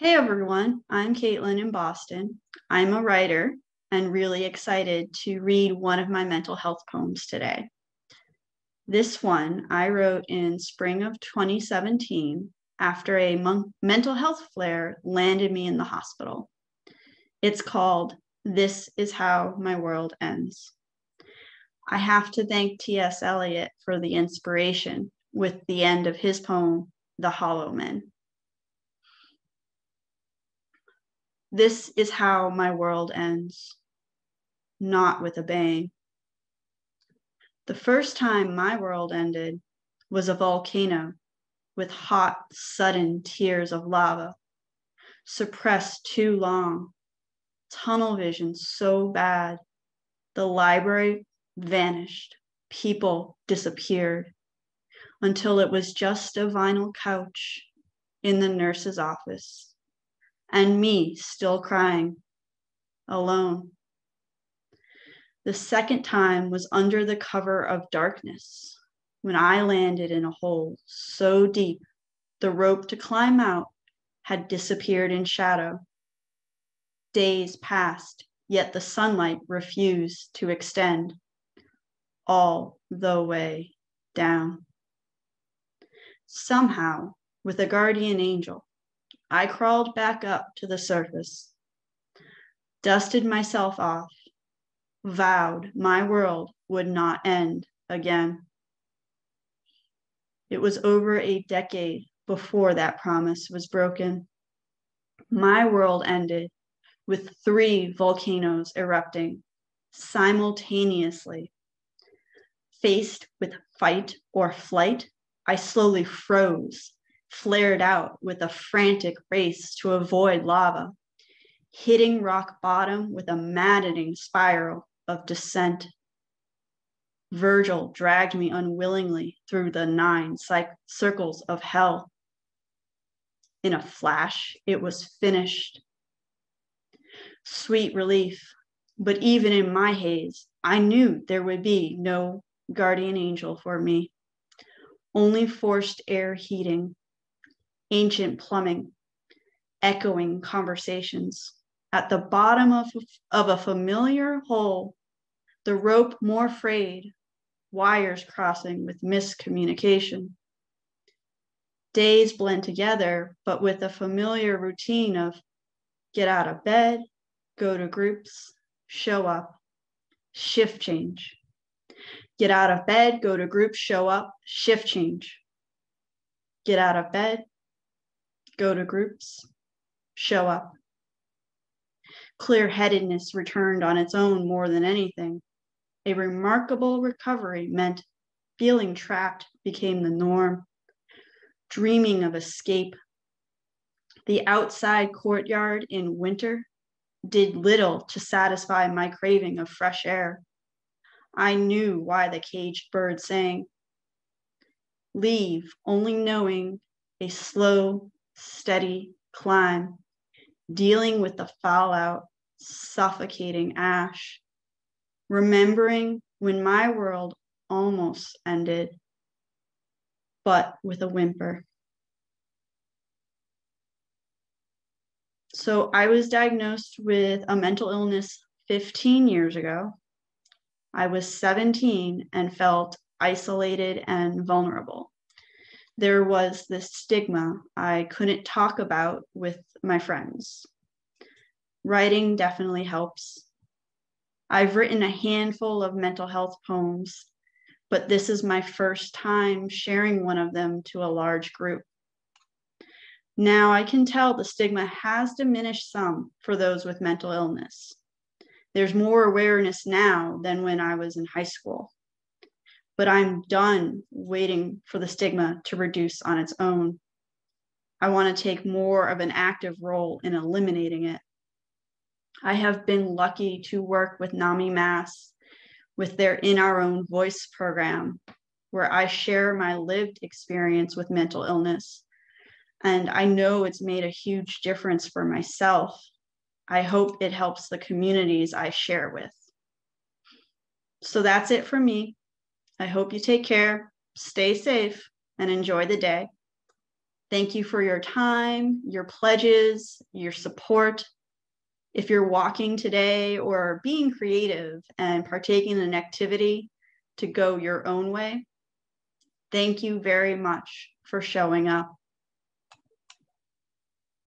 Hey everyone, I'm Caitlin in Boston. I'm a writer and really excited to read one of my mental health poems today. This one I wrote in spring of 2017 after a mental health flare landed me in the hospital. It's called This Is How My World Ends. I have to thank T.S. Eliot for the inspiration with the end of his poem, The Hollow Men. This is how my world ends, not with a bang. The first time my world ended was a volcano with hot, sudden tears of lava, suppressed too long, tunnel vision so bad, the library vanished, people disappeared, until it was just a vinyl couch in the nurse's office, and me still crying, alone. The second time was under the cover of darkness, when I landed in a hole so deep the rope to climb out had disappeared in shadow. Days passed, yet the sunlight refused to extend all the way down. Somehow, with a guardian angel, I crawled back up to the surface, dusted myself off, vowed my world would not end again. It was over a decade before that promise was broken. My world ended with 3 volcanoes erupting simultaneously. Faced with fight or flight, I slowly froze, flared out with a frantic race to avoid lava, hitting rock bottom with a maddening spiral of descent. Virgil dragged me unwillingly through the 9 circles of hell. In a flash, it was finished. Sweet relief, but even in my haze, I knew there would be no guardian angel for me. Only forced air heating, ancient plumbing, echoing conversations. At the bottom of a familiar hole, the rope more frayed, wires crossing with miscommunication. Days blend together, but with a familiar routine of get out of bed, go to groups, show up, shift change. Get out of bed, go to groups, show up, shift change. Get out of bed, go to groups, show up. Clear-headedness returned on its own more than anything. A remarkable recovery meant feeling trapped became the norm. Dreaming of escape. The outside courtyard in winter did little to satisfy my craving of fresh air. I knew why the caged bird sang. Leave, only knowing a slow, steady climb, dealing with the fallout, suffocating ash, remembering when my world almost ended, but with a whimper. So I was diagnosed with a mental illness 15 years ago. I was 17 and felt isolated and vulnerable. There was this stigma I couldn't talk about with my friends. Writing definitely helps. I've written a handful of mental health poems, but this is my first time sharing one of them to a large group. Now I can tell the stigma has diminished some for those with mental illness. There's more awareness now than when I was in high school. But I'm done waiting for the stigma to reduce on its own. I want to take more of an active role in eliminating it. I have been lucky to work with NAMI Mass with their In Our Own Voice program, where I share my lived experience with mental illness. And I know it's made a huge difference for myself. I hope it helps the communities I share with. So that's it for me. I hope you take care, stay safe, and enjoy the day. Thank you for your time, your pledges, your support. If you're walking today or being creative and partaking in an activity to go your own way, thank you very much for showing up.